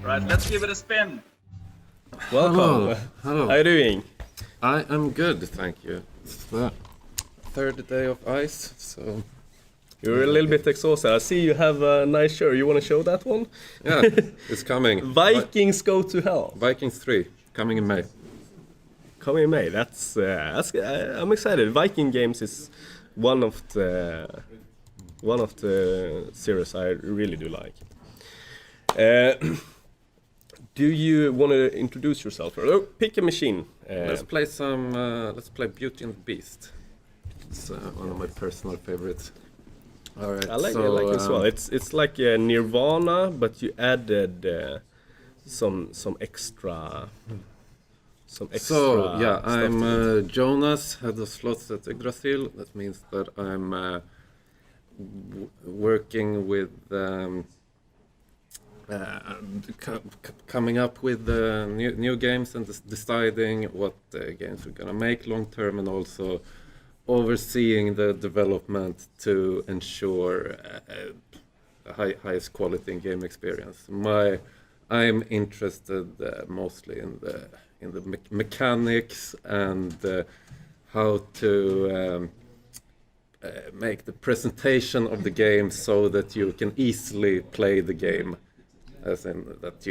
Right, let's give it a spin. Welcome. Hello. Hello. How are you doing? I am good, thank you. It's the third day of ice, so You're a little bit exhausted. I see you have a nice shirt. You want to show that one? yeah, it's coming. Vikings go to hell. Vikings 3 coming in May. Coming in May. That's I'm excited. Viking games is one of the series I really do like. Do you want to introduce yourself? Or pick a machine. Let's play some. Let's play Beauty and the Beast. It's one of my personal favorites. All right. I like it as well. It's like Nirvana, but you added some extra. So yeah, stuff I'm to it. Jonas, head of slots at Yggdrasil. That means that I'm working with coming up with new games and deciding what games we're gonna make long term, and also overseeing the development to ensure highest quality in game experience. I'm interested mostly in the mechanics and how to make the presentation of the game so that you can easily play the game, as in that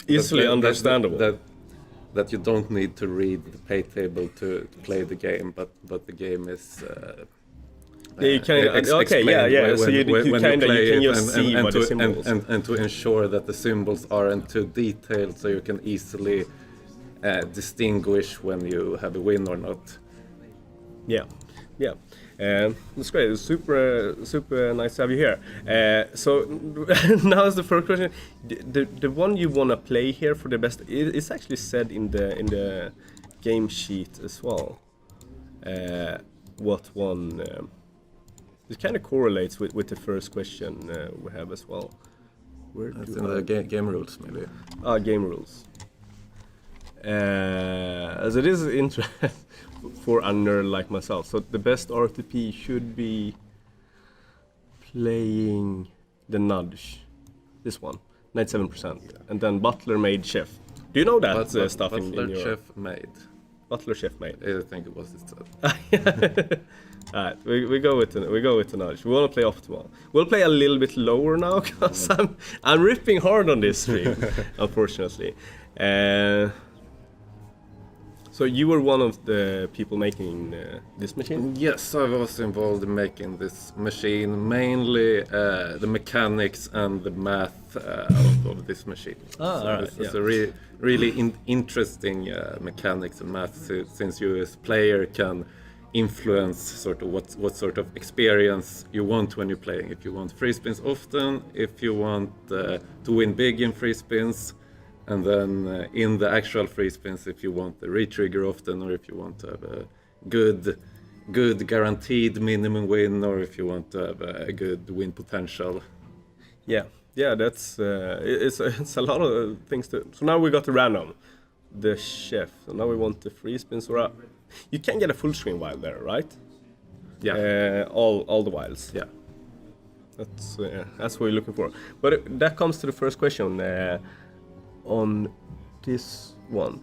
Easily understandable. That you don't need to read the pay table to play the game, but the game is You can, okay, yeah. So you can just see what the symbols. And to ensure that the symbols aren't too detailed, so you can easily distinguish when you have a win or not. Yeah. That's great. It's super nice to have you here. So now is the first question. The one you wanna play here for the best, it's actually said in the game sheet as well. What one? It kind of correlates with the first question we have as well. That's in the game rules, maybe. Game rules. As it is interesting for a nerd like myself. So the best RTP should be playing the Nudge. This one, 97%. Yeah. And then Butler made Chef. Do you know that stuff in your... Chef made. Butler Chef made. I think it was it. Alright, we go with the Nudge. We want to play optimal. We'll play a little bit lower now because I'm ripping hard on this stream, unfortunately. So you were one of the people making this machine? Yes, I was involved in making this machine, mainly the mechanics and the math of this machine. It's a really interesting mechanics and math, since you as player can influence sort of what sort of experience you want when you're playing. If you want free spins often, if you want to win big in free spins, and then in the actual free spins, if you want the re-trigger often, or if you want to have a good guaranteed minimum win, or if you want to have a good win potential. Yeah, that's it's a lot of things to. So now we got the random, the chef. So now we want the free spins or you can get a full screen wild there, right? Yeah. All the wilds. Yeah. That's what we're looking for. But that comes to the first question. On this one,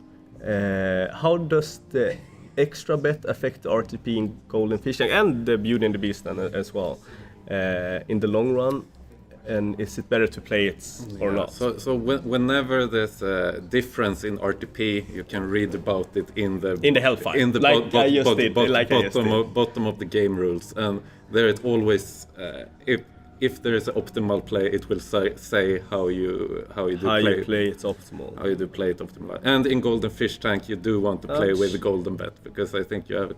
how does the extra bet affect the RTP in Golden Fishing and the Beauty and the Beast as well in the long run? And is it better to play it or not? So whenever there's a difference in RTP, you can read about it in the Hellfire, in the bottom of the game rules, and there it always if there is an optimal play, it will say how you play it optimal. How you do play it optimal. And in Golden Fish Tank, you do want to play with the golden bet, because I think you have a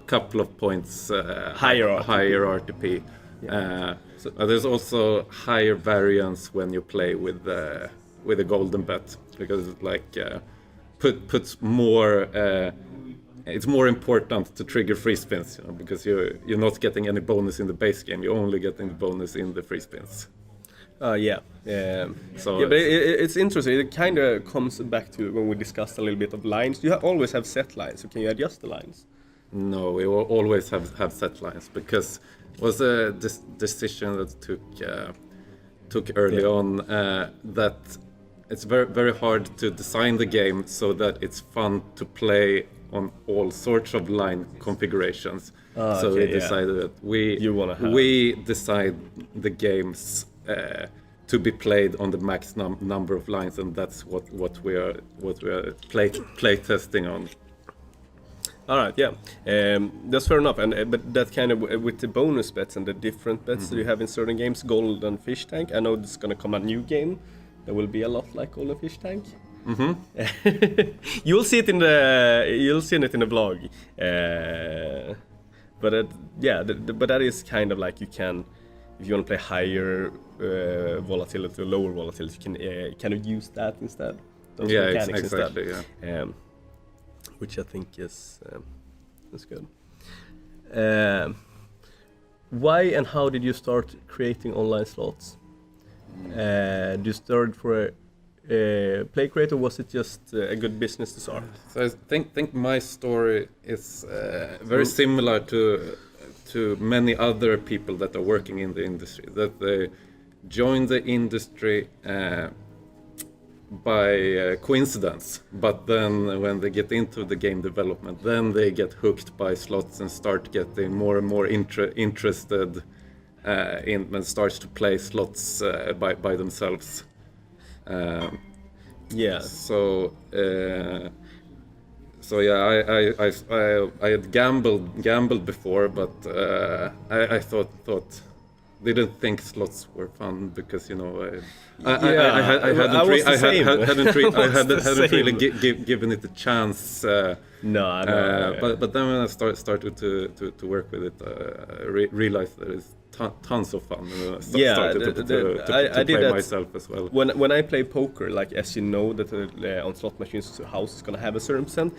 couple of points higher RTP. Yeah. There's also higher variance when you play with a golden bet, because it puts more. It's more important to trigger free spins, because you're not getting any bonus in the base game. You're only getting the bonus in the free spins. But it's interesting. It kind of comes back to when we discussed a little bit of lines. You always have set lines, so can you adjust the lines? No, we will always have set lines, because it was a decision that took early on, that it's very very hard to design the game so that it's fun to play on all sorts of line configurations. So we decided that we decide the games to be played on the max number of lines, and that's what we are play testing on. All right, yeah, that's fair enough. And but that kind of with the bonus bets and the different bets that you have in certain games, Golden Fish Tank. I know there's gonna come a new game that will be a lot like Golden Fish Tank. You'll see it in the vlog. But that is kind of like you can, if you want to play higher volatility or lower volatility, you can kind of use that instead. Those mechanics exactly. Instead. Yeah. Which I think is good. Why and how did you start creating online slots? Did you start for a play creator, or was it just a good business to start? So I think my story is very similar to many other people that are working in the industry. That they join the industry by coincidence, but then when they get into the game development, then they get hooked by slots and start getting more and more interested in and starts to play slots by themselves. I had gambled before, but I thought didn't think slots were fun because I hadn't really given it a chance. But then when I started to work with it, I realized that it's tons of fun. And I started to play myself as well. When I play poker, like as you know, that on slot machines, the house is gonna have a certain percent.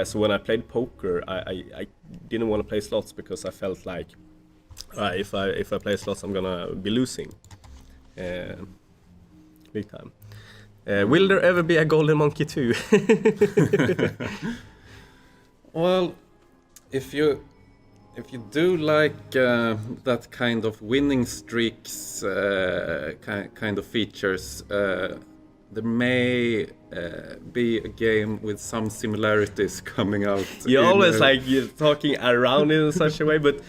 So when I played poker, I didn't want to play slots because I felt like if I play slots, I'm gonna be losing, big time. Will there ever be a Golden Monkey 2? Well, if you do like that kind of winning streaks kind of features, there may be a game with some similarities coming out. You're always you're talking around it in such a way, but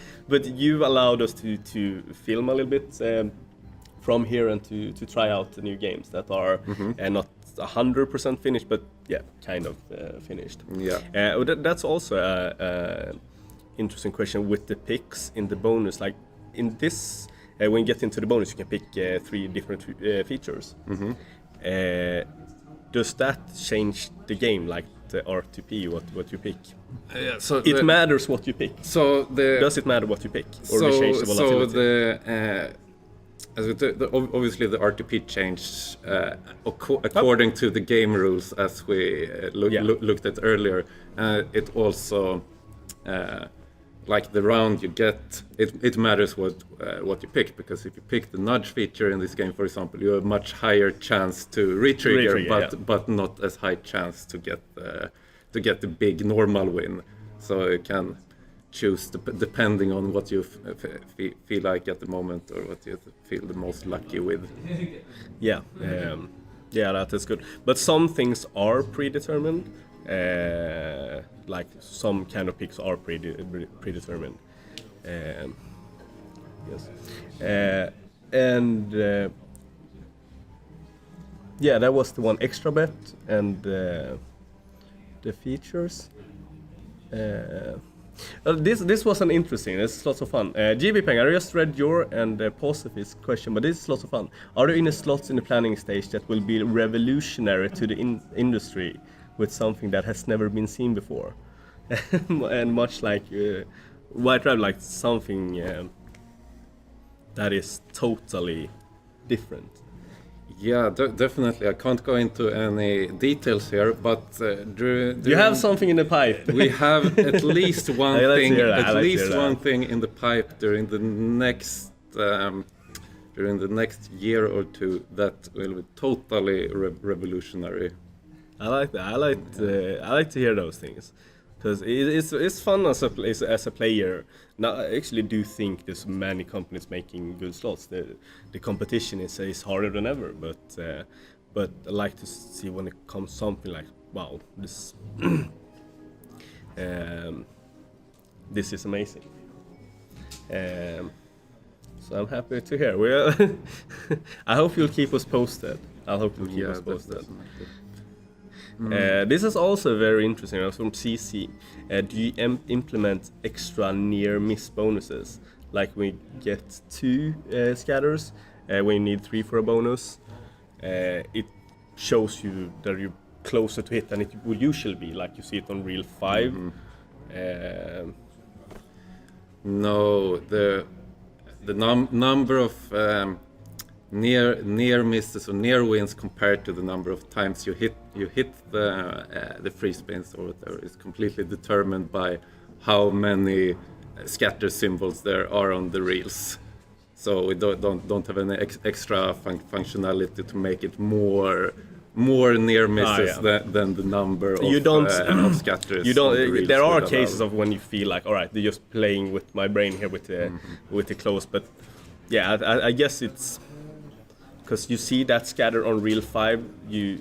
you allowed us to film a little bit from here and to try out the new games that are not 100% finished, but kind of finished. That's also a interesting question with the picks in the bonus. Like in this, when you get into the bonus, you can pick 3 different features. Does that change the game, like the R2P, what you pick? So it matters what you pick. So does it matter what you pick, or do you change the volatility? Obviously the R2P changed according to the game rules, as we looked at earlier. It also like the round you get, it matters what you pick, because if you pick the nudge feature in this game, for example, you have a much higher chance to re-trigger, but not as high chance to get the big normal win. So you can choose depending on what you feel like at the moment, or what you feel the most lucky with. That is good. But some things are predetermined. Like some kind of picks are predetermined. That was the one extra bet and the features. This was an interesting. It's lots of fun. GB Peng, I just read your and Posif's question, but this is lots of fun. Are there any slots in the planning stage that will be revolutionary to the industry, with something that has never been seen before? And much like White Rabbit, like something that is totally different. Yeah, definitely. I can't go into any details here, but you have something in the pipe. We have at least one thing in the pipe during the next year or two that will be totally revolutionary. I like that. I like to hear those things, because it's fun as a player. Now, I actually do think there's many companies making good slots. The competition is harder than ever, but I like to see when it comes something like, wow, this this is amazing. So I'm happy to hear. I hope you'll keep us posted. I hope you'll keep us posted. This is also very interesting. I was from CC. Do you implement extra near miss bonuses? Like we get 2 scatters when you need 3 for a bonus. It shows you that you're closer to hit than it would usually be, like you see it on Real 5. No, the number of near misses or near wins compared to the number of times you hit the free spins or whatever is completely determined by how many scatter symbols there are on the reels. So we don't have any extra functionality to make it more near misses than the number of scatters. You don't. There are cases of when you feel like, all right, they're just playing with my brain here with the close. But yeah, I guess it's because you see that scatter on Reel 5, you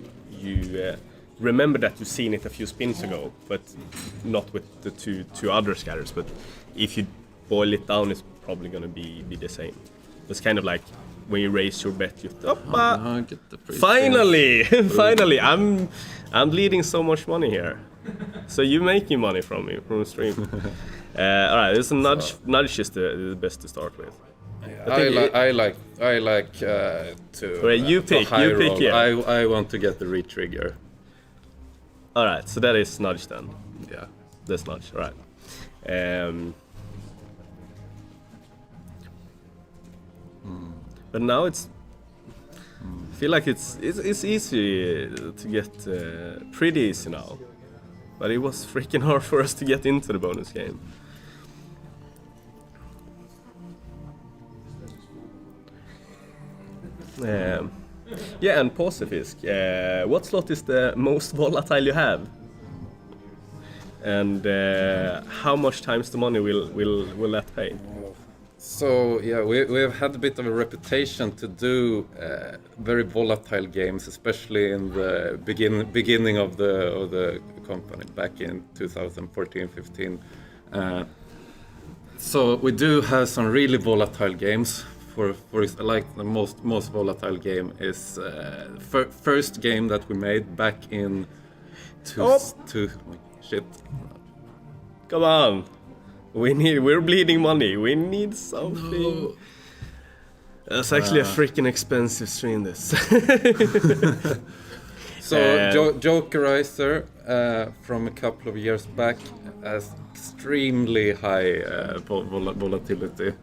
remember that you've seen it a few spins ago, but not with the two other scatters. But if you boil it down, it's probably going to be the same. It's kind of like when you raise your bet, you finally, finally, I'm leading so much money here. So you're making money from me from the stream. All right, this is nudge is the best to start with. I like to. Right, you pick. Yeah. I want to get the retrigger. All right, so that is nudge then. Yeah, that's nudge. All right. But now I feel like it's easy to get pretty easy now. But it was freaking hard for us to get into the bonus game. Yeah, and Pausefisk, what slot is the most volatile you have? And how much times the money will that pay? So yeah, we have had a bit of a reputation to do very volatile games, especially in the beginning of the company back in 2014-15. So we do have some really volatile games. For like the most volatile game is first game that we made back in shit. Come on. We're bleeding money. We need something. No. That's actually a freaking expensive stream, this. So Jokerizer from a couple of years back has extremely high volatility.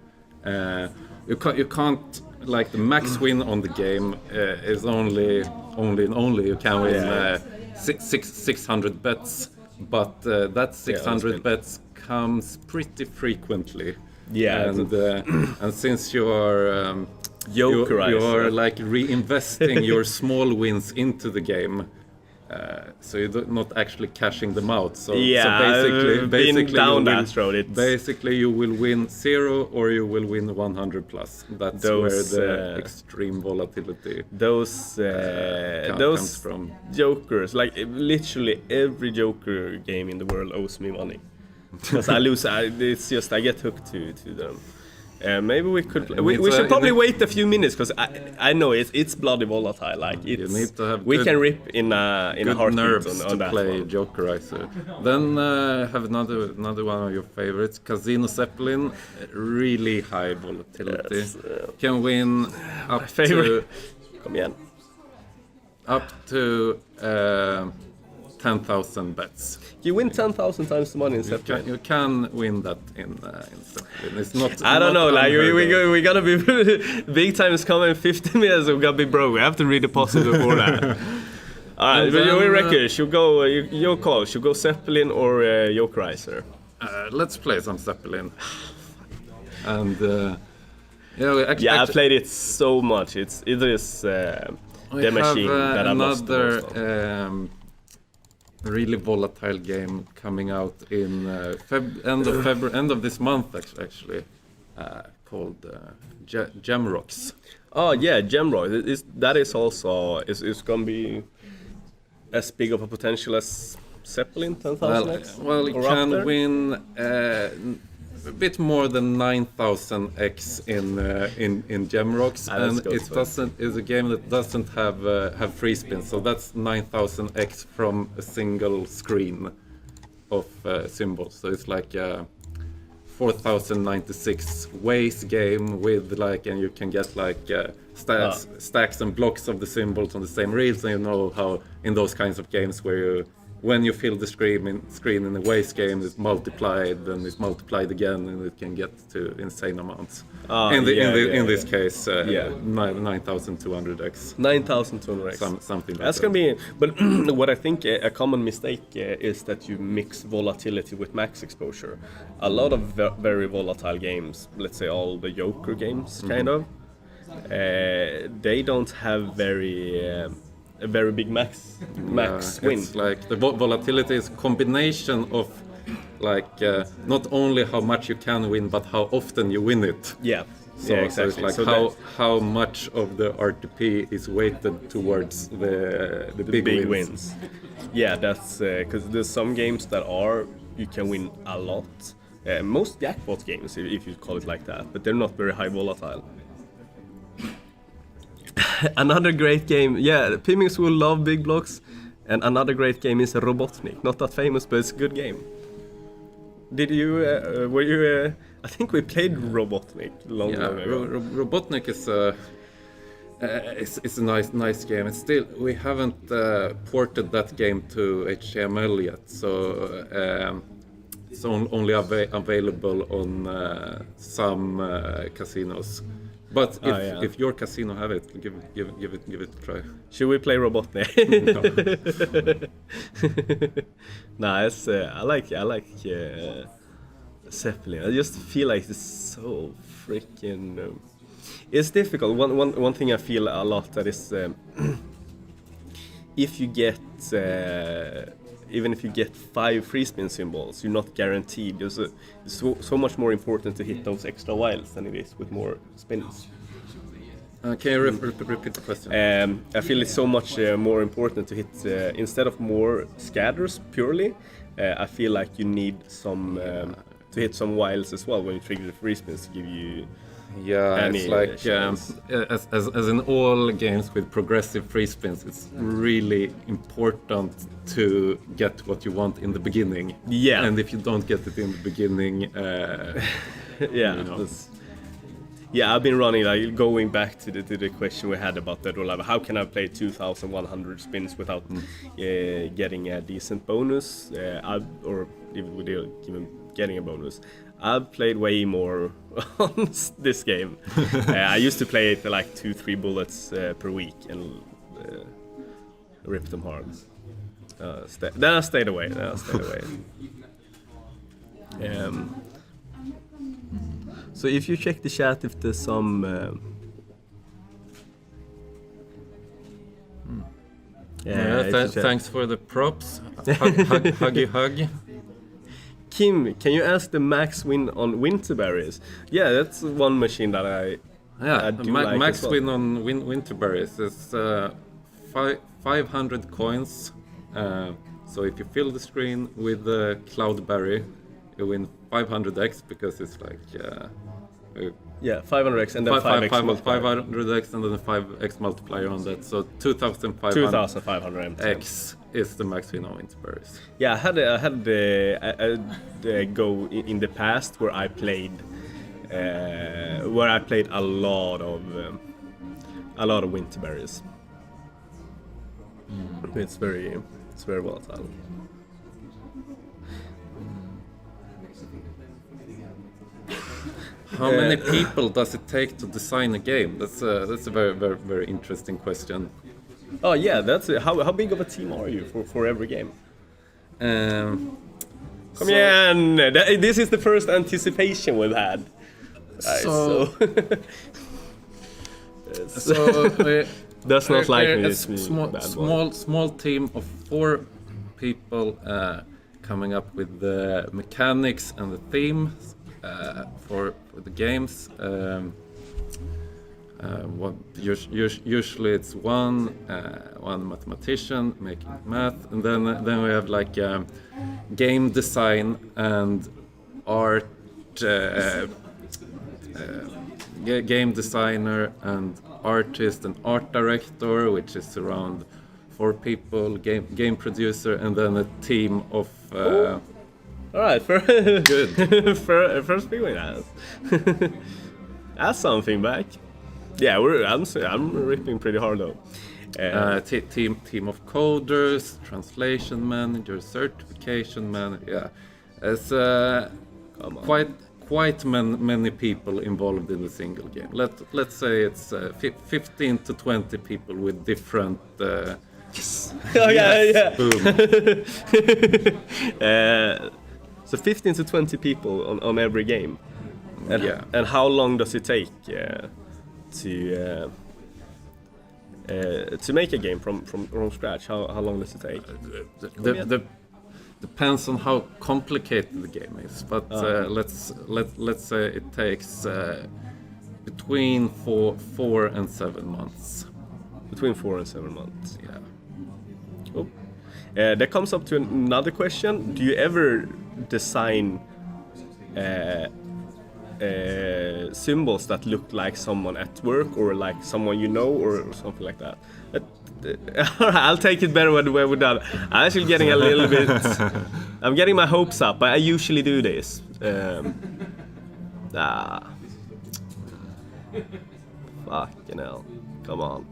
You can't like the max win on the game is only you can win 600 bets, but that 600 bets comes pretty frequently. Yeah, and since you are you are like reinvesting your small wins into the game. So you're not actually cashing them out. So basically you will win 0 or you will win 100 plus. That's where the extreme volatility comes from. Jokers, like literally every Joker game in the world owes me money. Because I lose, it's just I get hooked to them. Maybe we could. We should probably wait a few minutes because I know it's bloody volatile. Like it's, you need to have we can rip in a heartbeat nerves on to that play one. Jokerizer. Then have another one of your favorites, Casino Zeppelin. Really high volatility. Can win up to. Come again. Up to 10,000 bets. You win 10,000 times the money in Zeppelin. You can win that in Zeppelin. It's not. I don't know. Like we gotta be big times coming. 50 minutes. We gotta be broke. We have to read the positive before that. All right, but your record. Should go. Your call. Should go Zeppelin or Jokerizer. Let's play some Zeppelin. And I played it so much. It is the machine that I lost the most on. really volatile game coming out in end of this month actually, called Gemrocks. Oh yeah, Gemroid. That is also is gonna be as big of a potential as Zeppelin 10,000X? Well, it can win a bit more than 9,000X in Gemrocks, and it's a game that doesn't have free spins, so that's 9,000X from a single screen of symbols. So it's like 4,096 ways game with and you can get stacks and blocks of the symbols on the same reels, and you know how in those kinds of games where when you fill the screen in a ways game, it's multiplied and it's multiplied again, and it can get to insane amounts. In this case, 9,200x. 9,200x. Something like That's that. Gonna be. But what I think a common mistake is that you mix volatility with max exposure. A lot of very volatile games, let's say all the Joker games, kind of, they don't have a very big max win. It's like the volatility is a combination of not only how much you can win, but how often you win it. Yeah. So, yeah, exactly. So it's like how much of the RTP is weighted towards the big wins. Yeah, that's because there's some games that you can win a lot. Most jackpot games, if you call it like that, but they're not very high volatile. Another great game, Pimmings will love big blocks, and another great game is Robotnik. Not that famous, but it's a good game. Did you, were you, I think we played Robotnik long ago. Robotnik is it's a nice game. It's still, we haven't ported that game to HTML yet, so it's only available on some casinos. But if your casino have it, give it a try. Should we play Robotnik? Nice. I like Zeppelin. I just feel like it's so freaking. It's difficult. One thing I feel a lot that is if you get even if you get 5 free spin symbols, you're not guaranteed. It's so much more important to hit those extra wilds than it is with more spins. Can you repeat the question? I feel it's so much more important to hit instead of more scatters purely. I feel like you need some to hit some wilds as well when you trigger the free spins to give you. Yeah, it's like as in all games with progressive free spins, it's really important to get what you want in the beginning. Yeah, and if you don't get it in the beginning, I've been running going back to the question we had about that. How can I play 2,100 spins without getting a decent bonus, or even getting a bonus? I've played way more on this game. I used to play it 2-3 bullets per week and rip them hard. Then I stayed away. So if you check the chat, if there's some thanks for the props. Huggy. Kim, can you ask the max win on Winterberries? Yeah, that's one machine that I do like max well. win on Winterberries is 500 coins. So if you fill the screen with the Cloudberry, you win 500x because it's 500x and then 5x multiplier. 500x and then a 5x multiplier on that. So 2,500x is the max win on Winterberries. Yeah, I had a go in the past where I played a lot of Winterberries. It's very volatile. How many people does it take to design a game? That's a very, very, very interesting question. Oh yeah, that's it. How big of a team are you for every game? Come on, this is the first anticipation we've had. So that's not like me. A small team of 4 people coming up with the mechanics and the themes for the games. Usually it's one mathematician making math, and then we have like game design and art, game designer and artist and art director, which is around 4 people, game producer, and then a team of. All right, Good. First big win. That's something back. Yeah, I'm ripping pretty hard though. Team of coders, translation manager, certification manager. Yeah, it's quite many people involved in the single game. Let's say it's 15 to 20 people with different. Yeah. Boom. So 15 to 20 people on every game. And, Yeah. And how long does it take to make a game from scratch? How long does it take? The depends on how complicated the game is, but let's say it takes between 4 and 7 months. Between 4 and 7 months. Yeah. Oh. That comes up to another question. Do you ever design symbols that look like someone at work or like someone you know or something like that? I'll take it better when we're done. I'm actually getting a little bit. I'm getting my hopes up, but I usually do this. Fucking hell. Come on.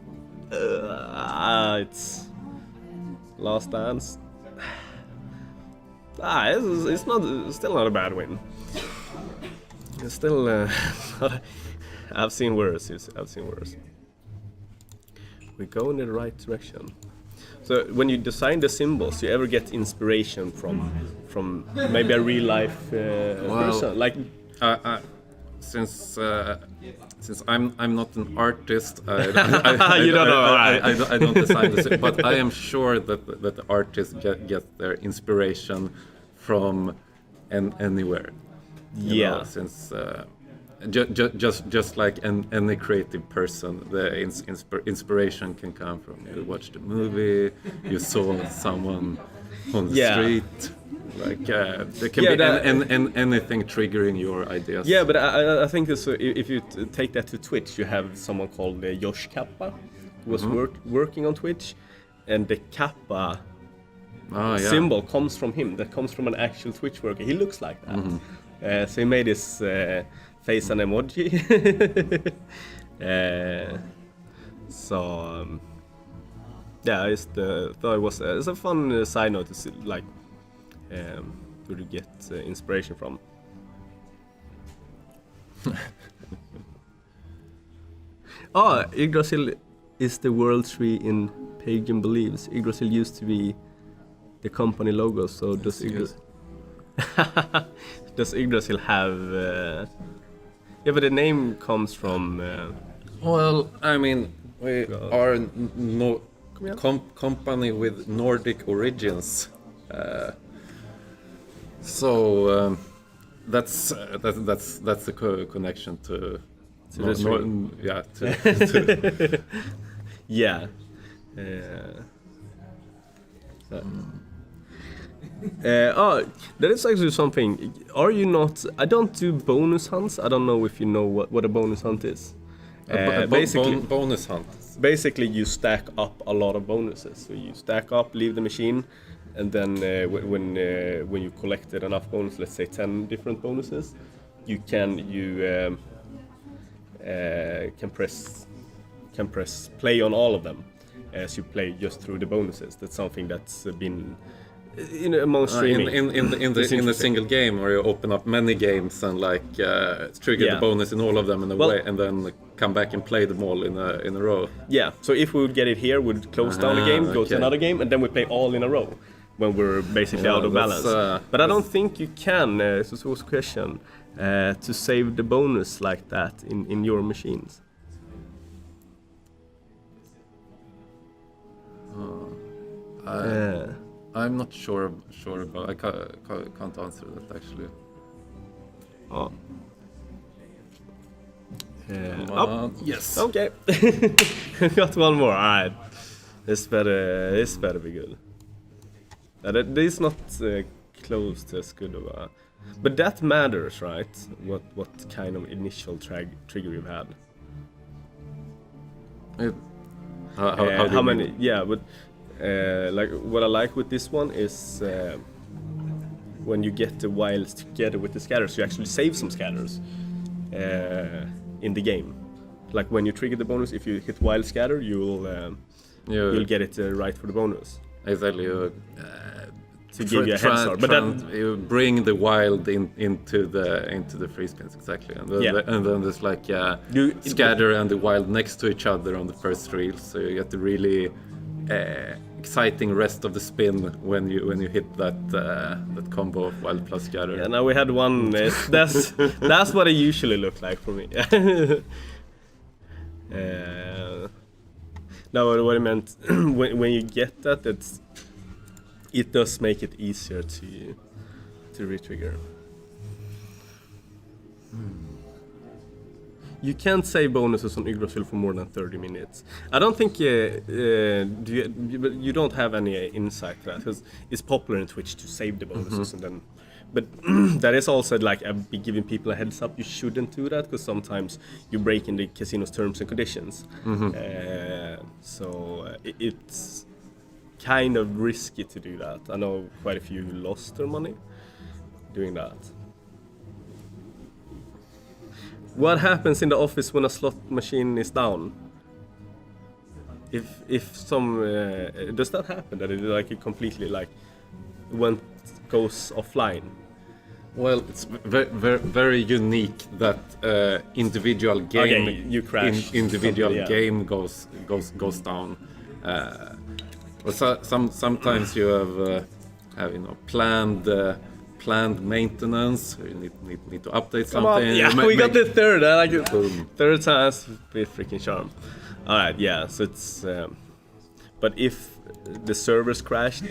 It's Last Dance. It's still not a bad win. It's still. I've seen worse. I've seen worse. We go in the right direction. So when you design the symbols, you ever get inspiration from maybe a real life person? Like, since I'm not an artist, You don't know. I don't design this, but I am sure that the artists get their inspiration from anywhere. You know, since just like any creative person, the inspiration can come from you watched the movie, you saw someone on the street. Like there can be anything triggering your ideas. Yeah, but I think this, if you take that to Twitch, you have someone called Josh Kappa, who was working on Twitch, and the Kappa symbol comes from him. That comes from an actual Twitch worker. He looks like that. So he made his face an emoji. It's a fun side note to see, like. Who to get inspiration from. Yggdrasil is the world tree in pagan beliefs. Yggdrasil used to be the company logo, so does Yggdrasil have... Yeah, but the name comes from... Well, I mean, we are company with Nordic origins. So that's the connection to yeah. That is actually something. Are you not? I don't do bonus hunts. I don't know if you know what a bonus hunt is. Basically, bonus hunt. Basically, you stack up a lot of bonuses. So you stack up, leave the machine. And then when you collected enough bonuses, let's say 10 different bonuses, you can press play on all of them as you play just through the bonuses. That's something that's been among streaming in the single game, where you open up many games and like trigger the bonus in all of them in a way, and then come back and play them all in a row. Yeah. So if we would get it here, we'd close down the game, go to another game, and then we play all in a row. When we're basically out of balance. But I don't think you can, it's a question, to save the bonus like that in your machines. I'm not sure about. I can't answer that actually. Oh. Yes. Okay. Got one more. All right. This better be good. This is not close to as good of a, but that matters, right? What kind of initial trigger you've had. How many? Yeah, but like what I like with this one is when you get the wilds together with the scatters, you actually save some scatters in the game. Like when you trigger the bonus, if you hit wild scatter, you'll get it right for the bonus. Exactly. To give you a head start, but then you bring the wild into the free spins exactly, and then there's like scatter and the wild next to each other on the first reel, so you get the really exciting rest of the spin when you hit that combo of wild plus scatter. Yeah, now we had one. That's what it usually looked like for me. No, what I meant when you get that, it does make it easier to retrigger. You can't save bonuses on Yggdrasil for more than 30 minutes. I don't think you don't have any insight to that, because it's popular in Twitch to save the bonuses and then. But that is also like I'd be giving people a heads up. You shouldn't do that because sometimes you break in the casino's terms and conditions. So it's kind of risky to do that. I know quite a few who lost their money doing that. What happens in the office when a slot machine is down? If some does that happen that it completely goes offline? Well, it's very unique that individual game you crash game goes down. Well, sometimes you have planned maintenance. You need to update something. Yeah, we got the third. I like it. Boom. Third time's be freaking charm. All right, yeah. So it's. But if the servers crash,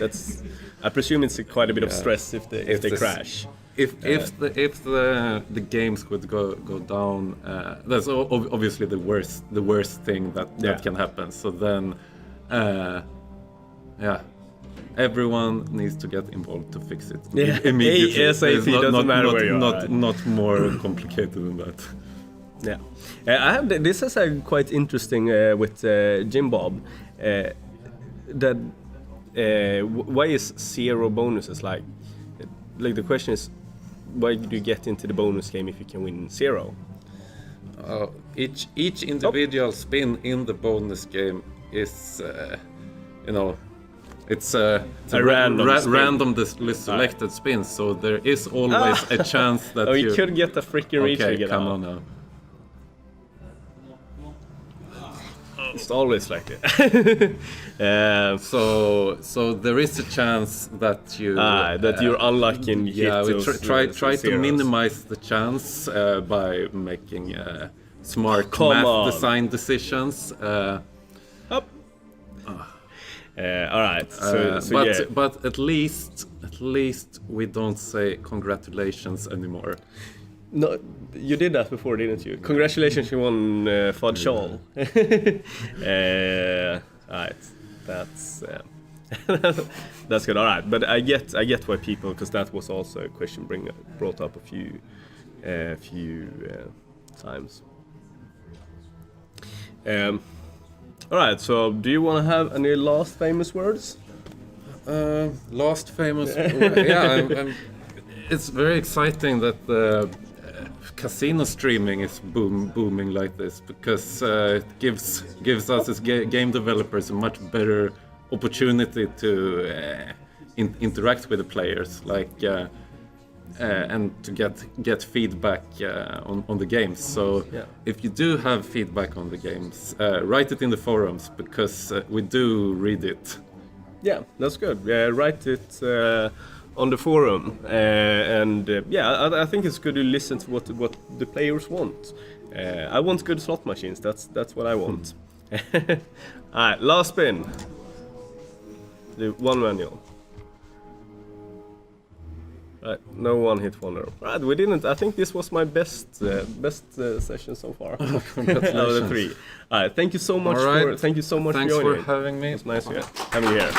I presume it's quite a bit of stress if they crash. If the games would go down, that's obviously the worst thing that can happen. So then, everyone needs to get involved to fix it immediately. ASAP, doesn't matter where you are. Not more complicated than that. Yeah, I have this is quite interesting with Jim Bob. That why is 0 bonuses like the question is why do you get into the bonus game if you can win 0? Each individual spin in the bonus game is it's a randomly selected spin, so there is always a chance that you could get a freaking retrigger. Come on now. It's always like it. So there is a chance that you're unlucky and try to minimize the chance by making smart math design decisions. All right. But at least we don't say congratulations anymore. No, you did that before, didn't you? Congratulations, you won Fod Shawl. Alright, that's that's good. Alright, but I get why people, because that was also a question brought up a few times. Alright, so do you want to have any last famous words? Last famous, it's very exciting that the casino streaming is booming like this, because it gives us as game developers a much better opportunity to interact with the players, and to get feedback on the games. So if you do have feedback on the games, write it in the forums, because we do read it. Yeah, that's good. Write it on the forum, I think it's good to listen to what the players want. I want good slot machines. That's what I want. All right, last spin. The one manual. Right, no one-hit wonder. Right, we didn't. I think this was my best session so far. Congratulations. Out of the 3. Thank you so much All right. for. Thank you so much Thanks for for joining. having me. It was nice having you here.